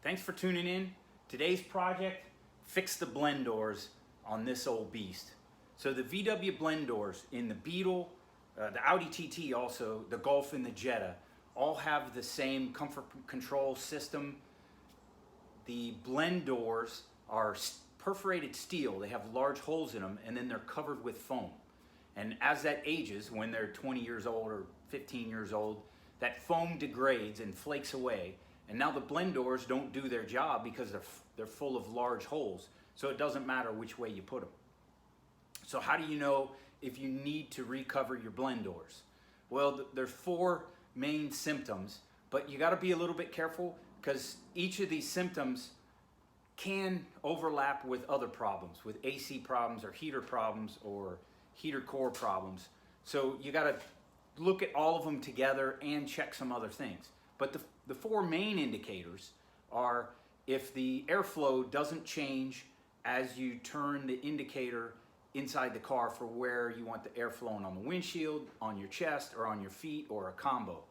Thanks for tuning in. Today's project, fix the blend doors on this old beast. So the VW blend doors in the Beetle, the Audi TT also, the Golf and the Jetta, all have the same comfort control system. The blend doors are perforated steel. They have large holes in them, and then they're covered with foam. And as that ages, when they're 20 years old or 15 years old, that foam degrades and flakes away. And now the blend doors don't do their job because they're full of large holes. So it doesn't matter which way you put them. So how do you know if you need to recover your blend doors? Well, there's four main symptoms, but you got to be a little bit careful because each of these symptoms can overlap with other problems, with AC problems or heater core problems. So you got to look at all of them together and check some other things. But the four main indicators are if the airflow doesn't change as you turn the indicator inside the car for where you want the air flowing on the windshield, on your chest, or on your feet, or a combo.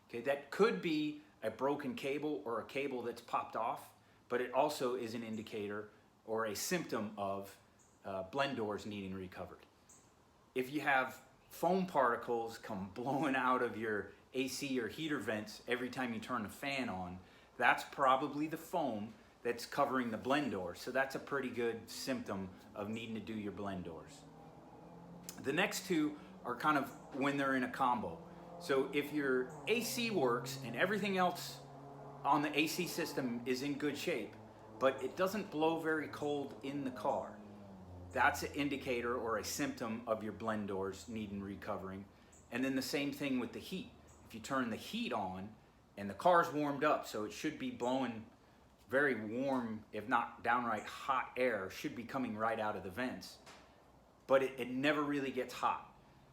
Okay, that could be a broken cable or a cable that's popped off, but it also is an indicator or a symptom of blend doors needing recovered. If you have foam particles come blowing out of your AC or heater vents every time you turn the fan on, that's probably the foam that's covering the blend doors. So that's a pretty good symptom of needing to do your blend doors. The next two are kind of when they're in a combo. So if your AC works and everything else on the AC system is in good shape, but it doesn't blow very cold in the car, that's an indicator or a symptom of your blend doors needing recovering. And then the same thing with the heat. If you turn the heat on and the car's warmed up, so it should be blowing very warm, if not downright hot air, should be coming right out of the vents, but it never really gets hot.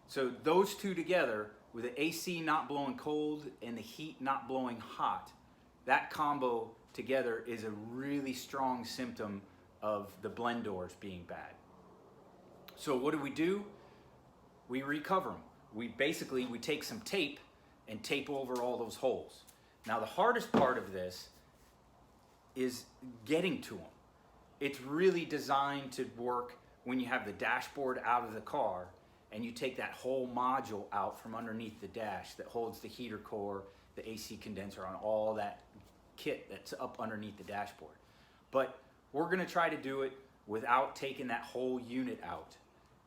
So those two together, with the AC not blowing cold and the heat not blowing hot, that combo together is a really strong symptom of the blend doors being bad. So what do? We recover them. We take some tape and tape over all those holes. Now the hardest part of this is getting to them. It's really designed to work when you have the dashboard out of the car and you take that whole module out from underneath the dash that holds the heater core, the AC condenser, on all that kit that's up underneath the dashboard. But we're gonna try to do it without taking that whole unit out.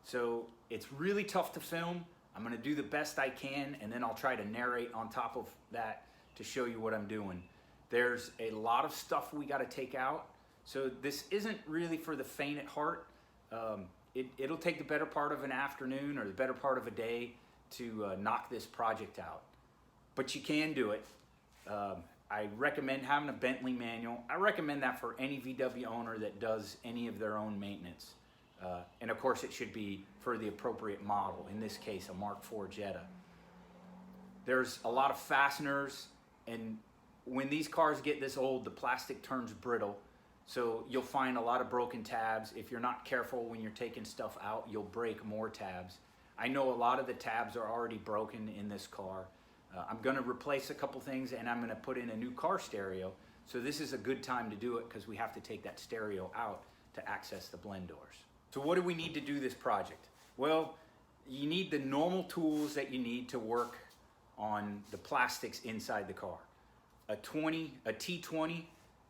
So it's really tough to film. I'm gonna do the best I can, and then I'll try to narrate on top of that to show you what I'm doing. There's a lot of stuff we gotta take out. So this isn't really for the faint at heart. It'll take the better part of an afternoon or the better part of a day to knock this project out. But you can do it. I recommend having a Bentley manual. I recommend that for any VW owner that does any of their own maintenance. And of course it should be for the appropriate model, in this case a Mark IV Jetta. There's a lot of fasteners, and when these cars get this old, the plastic turns brittle. So you'll find a lot of broken tabs. If you're not careful when you're taking stuff out, you'll break more tabs. I know a lot of the tabs are already broken in this car. I'm gonna replace a couple things, and I'm gonna put in a new car stereo. So this is a good time to do it because we have to take that stereo out to access the blend doors. So what do we need to do this project? Well, you need the normal tools that you need to work on the plastics inside the car. A T20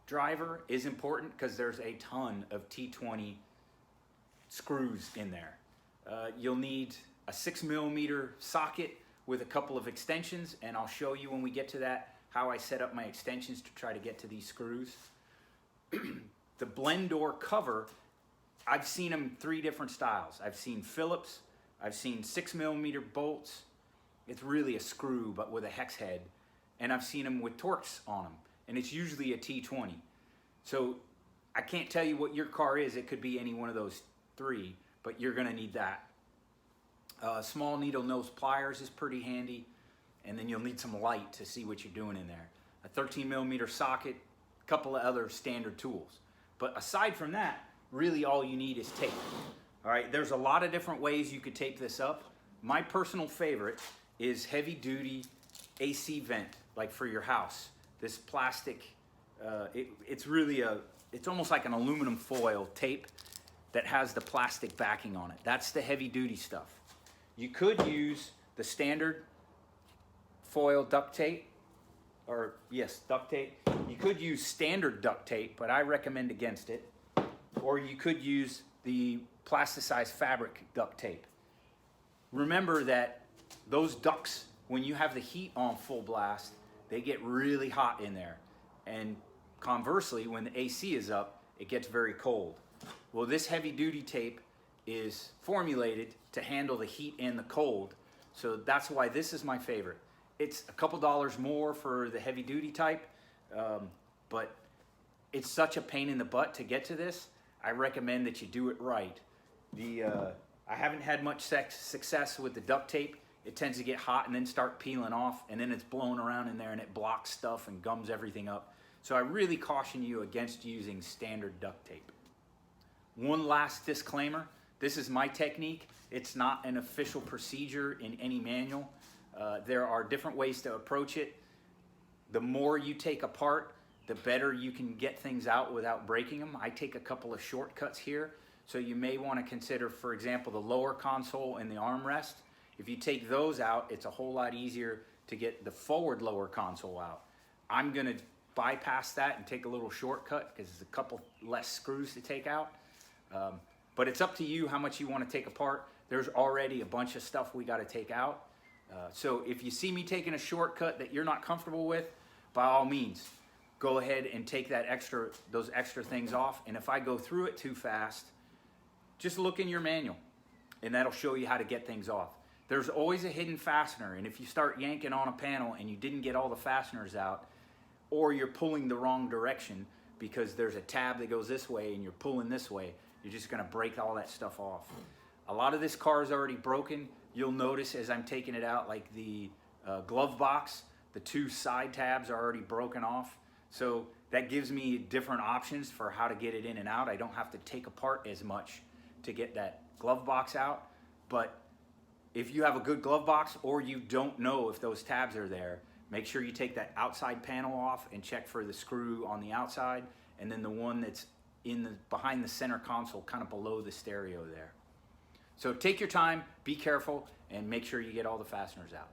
driver is important because there's a ton of T20 screws in there. You'll need a 6mm socket with a couple of extensions, and I'll show you when we get to that how I set up my extensions to try to get to these screws. The blend door cover, I've seen them 3 different styles. I've seen Phillips, I've seen 6mm bolts. It's really a screw but with a hex head. And I've seen them with Torx on them, and it's usually a T20. So I can't tell you what your car is. It could be any one of those 3, but you're gonna need that. Small needle nose pliers is pretty handy, and then you'll need some light to see what you're doing in there. A 13mm socket, a couple of other standard tools. But aside from that, really all you need is tape. All right, there's a lot of different ways you could tape this up. My personal favorite is heavy duty AC vent, like for your house. This plastic It's really it's almost like an aluminum foil tape that has the plastic backing on it. That's the heavy duty stuff. You could use the standard foil duct tape, or yes, duct tape. You could use standard duct tape, but I recommend against it. Or you could use the plasticized fabric duct tape. Remember that those ducts, when you have the heat on full blast, they get really hot in there. And conversely, when the AC is up, it gets very cold. Well, this heavy duty tape is formulated to handle the heat and the cold. So that's why this is my favorite. It's a couple dollars more for the heavy duty type, but it's such a pain in the butt to get to this. I recommend that you do it right. I haven't had much success with the duct tape. It tends to get hot and then start peeling off, and then it's blowing around in there and it blocks stuff and gums everything up. So I really caution you against using standard duct tape. One last disclaimer, this is my technique. It's not an official procedure in any manual. There are different ways to approach it. The more you take apart, the better you can get things out without breaking them. I take a couple of shortcuts here. So you may want to consider, for example, the lower console and the armrest. If you take those out, it's a whole lot easier to get the forward lower console out. I'm going to bypass that and take a little shortcut because there's a couple less screws to take out. But it's up to you how much you want to take apart. There's already a bunch of stuff we got to take out. So if you see me taking a shortcut that you're not comfortable with, by all means, go ahead and take those extra things off. And if I go through it too fast, just look in your manual and that'll show you how to get things off. There's always a hidden fastener, and if you start yanking on a panel and you didn't get all the fasteners out, or you're pulling the wrong direction because there's a tab that goes this way and you're pulling this way, you're just gonna break all that stuff off. A lot of this car is already broken. You'll notice as I'm taking it out, like the glove box, the two side tabs are already broken off. So that gives me different options for how to get it in and out. I don't have to take apart as much to get that glove box out. But if you have a good glove box or you don't know if those tabs are there, make sure you take that outside panel off and check for the screw on the outside, and then the one that's behind the center console, kind of below the stereo there. So take your time, be careful, and make sure you get all the fasteners out.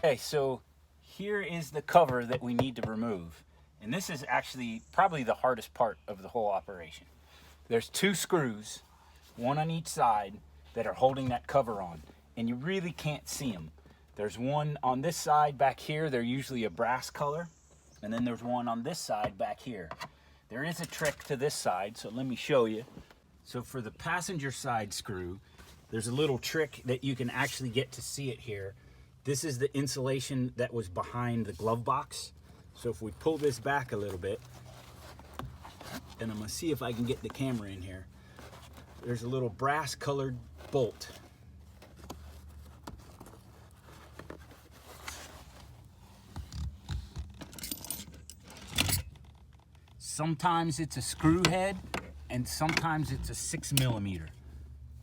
Okay, so here is the cover that we need to remove. And this is actually probably the hardest part of the whole operation. There's two screws, one on each side, that are holding that cover on. And you really can't see them. There's one on this side back here. They're usually a brass color. And then there's one on this side back here. There is a trick to this side, so let me show you. So for the passenger side screw, there's a little trick that you can actually get to see it here. This is the insulation that was behind the glove box. So if we pull this back a little bit, and I'm gonna see if I can get the camera in here. There's a little brass colored bolt. Sometimes it's a screw head and sometimes it's a 6mm.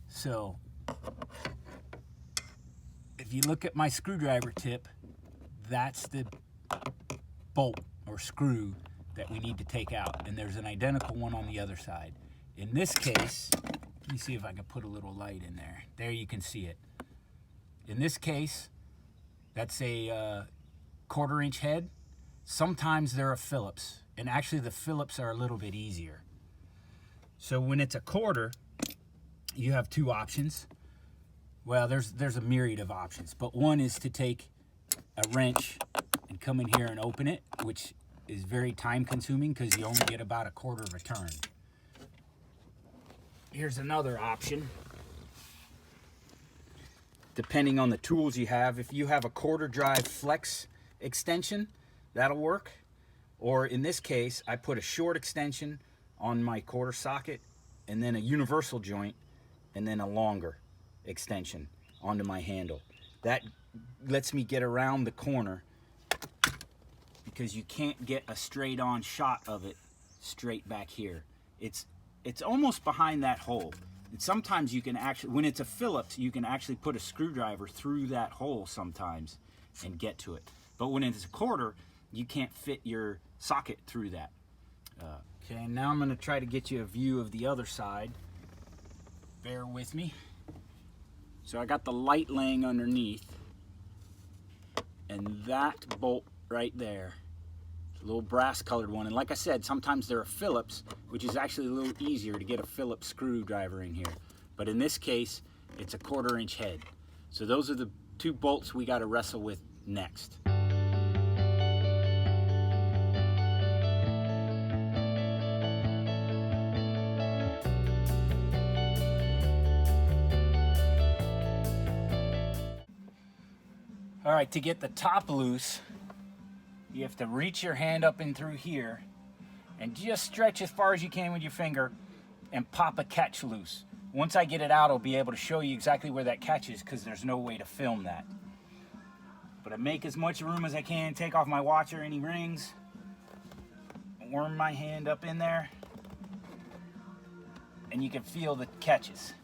So if you look at my screwdriver tip, that's the bolt or screw that we need to take out. And there's an identical one on the other side. In this case, let me see if I can put a little light in there. There you can see it. In this case, that's a 1/4 inch head. Sometimes there are Phillips, and actually the Phillips are a little bit easier. So when it's a 1/4, you have two options. Well, there's a myriad of options, but one is to take a wrench and come in here and open it, which is very time consuming because you only get about a quarter of a turn. Here's another option. Depending on the tools you have, if you have a quarter drive flex extension, that'll work. Or in this case, I put a short extension on my quarter socket and then a universal joint and then a longer extension onto my handle. That lets me get around the corner because you can't get a straight on shot of it straight back here. It's almost behind that hole. And sometimes you can actually, when it's a Phillips, you can actually put a screwdriver through that hole sometimes and get to it. But when it's a quarter, you can't fit your socket through that. Okay, now I'm gonna try to get you a view of the other side. Bear with me. So I got the light laying underneath, and that bolt right there, a little brass colored one. And like I said, sometimes they're a Phillips, which is actually a little easier to get a Phillips screwdriver in here. But in this case, it's a 1/4 inch head. So those are the 2 bolts we got to wrestle with next. All right, to get the top loose, you have to reach your hand up in through here and just stretch as far as you can with your finger and pop a catch loose. Once I get it out, I'll be able to show you exactly where that catch is because there's no way to film that. But I make as much room as I can, take off my watch or any rings, worm my hand up in there, and you can feel the catches.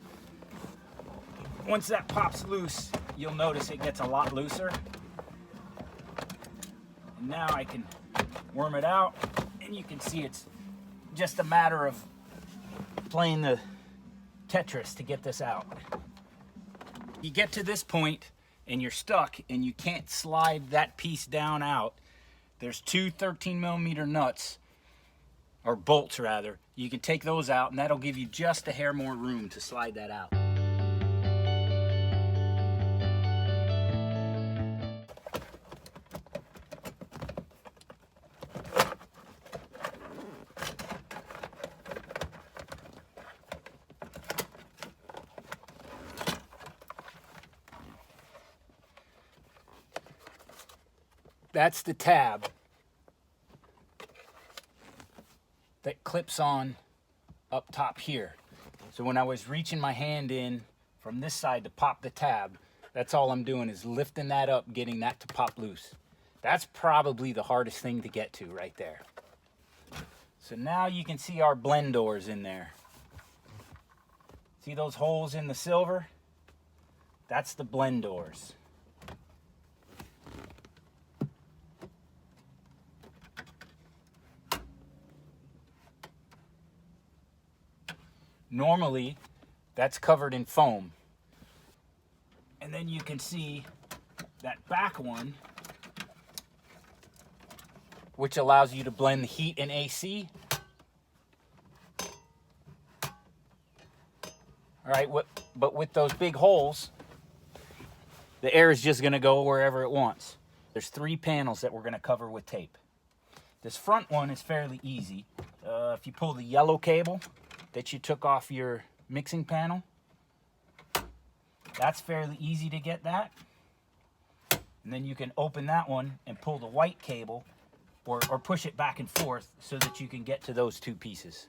Once that pops loose, you'll notice it gets a lot looser. And now I can worm it out, and you can see it's just a matter of playing the Tetris to get this out. You get to this point and you're stuck and you can't slide that piece down out. There's 2 13mm nuts, or bolts rather. You can take those out and that'll give you just a hair more room to slide that out. That's the tab that clips on up top here. So when I was reaching my hand in from this side to pop the tab, that's all I'm doing is lifting that up, getting that to pop loose. That's probably the hardest thing to get to right there. So now you can see our blend doors in there. See those holes in the silver? That's the blend doors. Normally, that's covered in foam. And then you can see that back one, which allows you to blend the heat and AC. All right, but with those big holes, the air is just gonna go wherever it wants. There's 3 panels that we're gonna cover with tape. This front one is fairly easy. If you pull the yellow cable that you took off your mixing panel, that's fairly easy to get that. And then you can open that one and pull the white cable or push it back and forth so that you can get to those 2 pieces.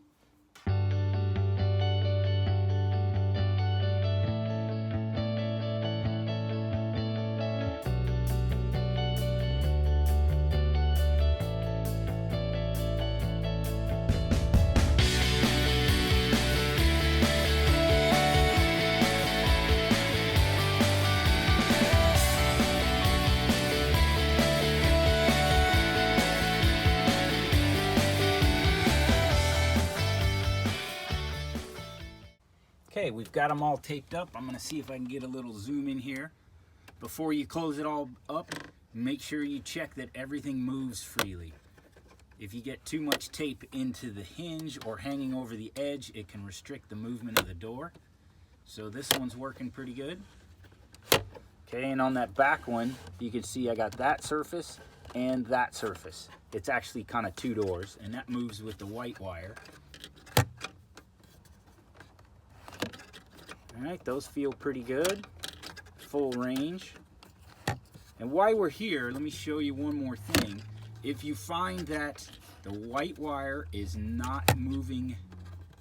Okay, we've got them all taped up. I'm gonna see if I can get a little zoom in here. Before you close it all up, make sure you check that everything moves freely. If you get too much tape into the hinge or hanging over the edge, it can restrict the movement of the door. So this one's working pretty good. Okay, and on that back one, you can see I got that surface and that surface. It's actually kind of two doors, and that moves with the white wire. All right, those feel pretty good. Full range. And while we're here, let me show you one more thing. If you find that the white wire is not moving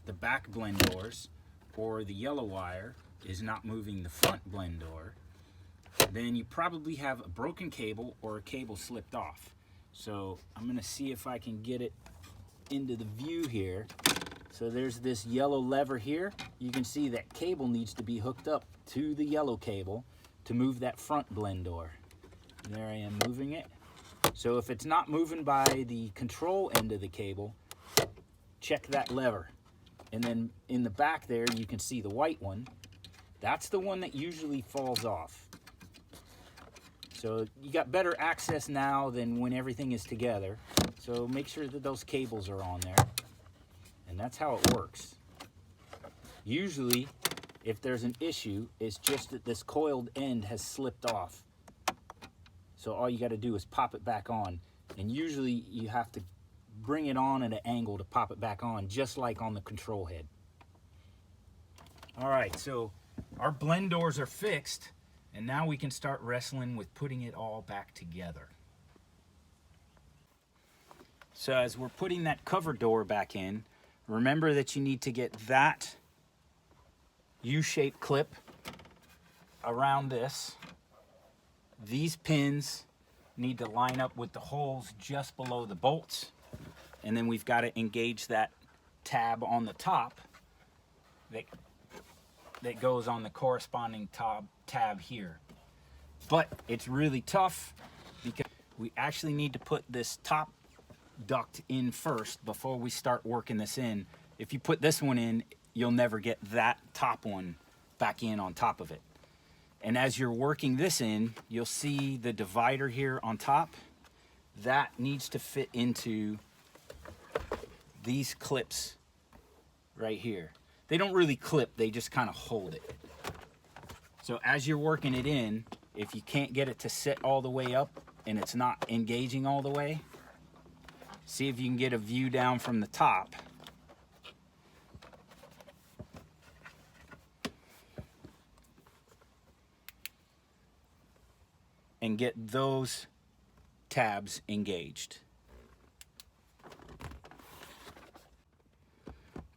the back blend doors, or the yellow wire is not moving the front blend door, then you probably have a broken cable or a cable slipped off. So I'm gonna see if I can get it into the view here. So there's this yellow lever here. You can see that cable needs to be hooked up to the yellow cable to move that front blend door. And there I am moving it. So if it's not moving by the control end of the cable, check that lever. And then in the back there, you can see the white one. That's the one that usually falls off. So you got better access now than when everything is together. So make sure that those cables are on there. And that's how it works. Usually, if there's an issue, it's just that this coiled end has slipped off. So all you got to do is pop it back on. And usually you have to bring it on at an angle to pop it back on, just like on the control head. All right, so our blend doors are fixed, and now we can start wrestling with putting it all back together. So as we're putting that cover door back in, remember that you need to get that U-shaped clip around this. These pins need to line up with the holes just below the bolts. And then we've got to engage that tab on the top that goes on the corresponding tab here. But it's really tough because we actually need to put this top duct in first before we start working this in. If you put this one in, you'll never get that top one back in on top of it. And as you're working this in, you'll see the divider here on top. That needs to fit into these clips right here. They don't really clip, they just kind of hold it. So as you're working it in, if you can't get it to sit all the way up and it's not engaging all the way, see if you can get a view down from the top. And get those tabs engaged.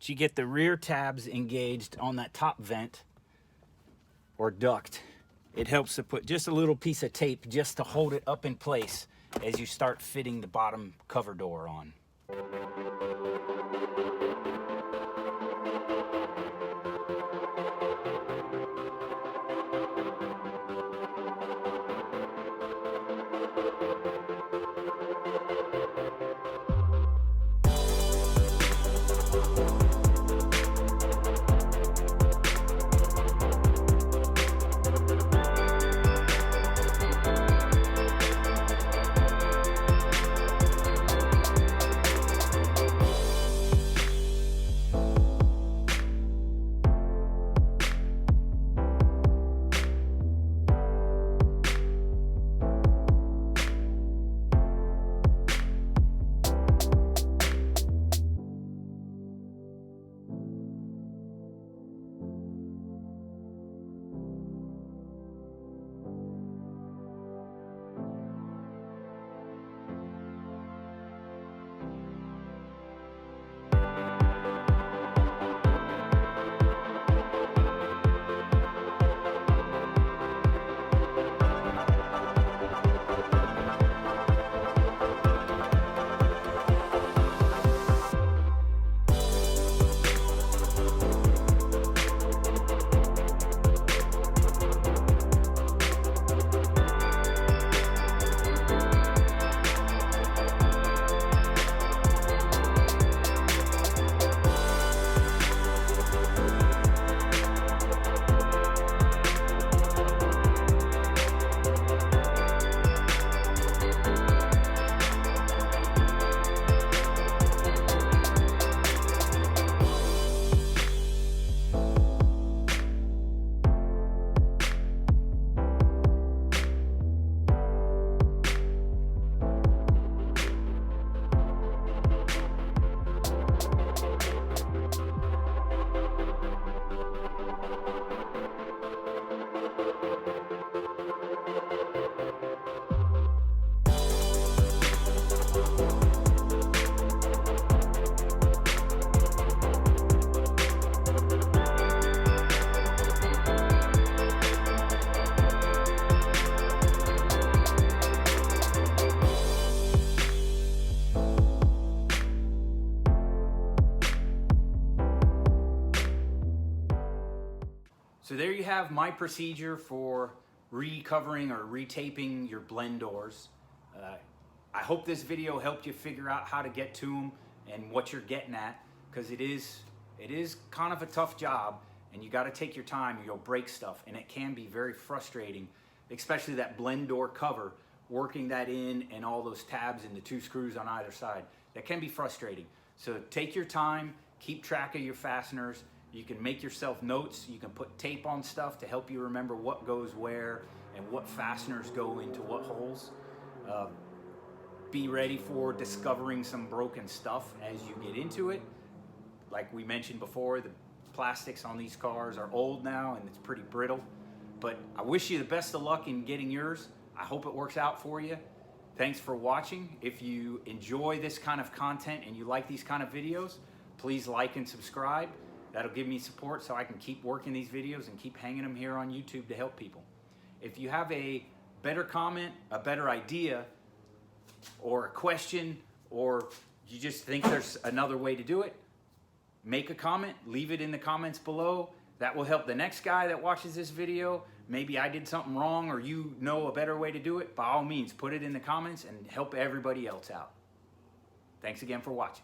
But you get the rear tabs engaged on that top vent or duct. It helps to put just a little piece of tape just to hold it up in place as you start fitting the bottom cover door on. have my procedure for recovering or retaping your blend doors. I hope this video helped you figure out how to get to them and what you're getting at, because it is kind of a tough job, and you got to take your time. You'll break stuff, and it can be very frustrating, especially that blend door cover, working that in and all those tabs and the 2 screws on either side. That can be frustrating. So take your time, keep track of your fasteners. You can make yourself notes. You can put tape on stuff to help you remember what goes where and what fasteners go into what holes. Be ready for discovering some broken stuff as you get into it. Like we mentioned before, the plastics on these cars are old now and it's pretty brittle. But I wish you the best of luck in getting yours. I hope it works out for you. Thanks for watching. If you enjoy this kind of content and you like these kind of videos, please like and subscribe. That'll give me support so I can keep working these videos and keep hanging them here on YouTube to help people. If you have a better comment, a better idea, or a question, or you just think there's another way to do it, make a comment, leave it in the comments below. That will help the next guy that watches this video. Maybe I did something wrong or you know a better way to do it. By all means, put it in the comments and help everybody else out. Thanks again for watching.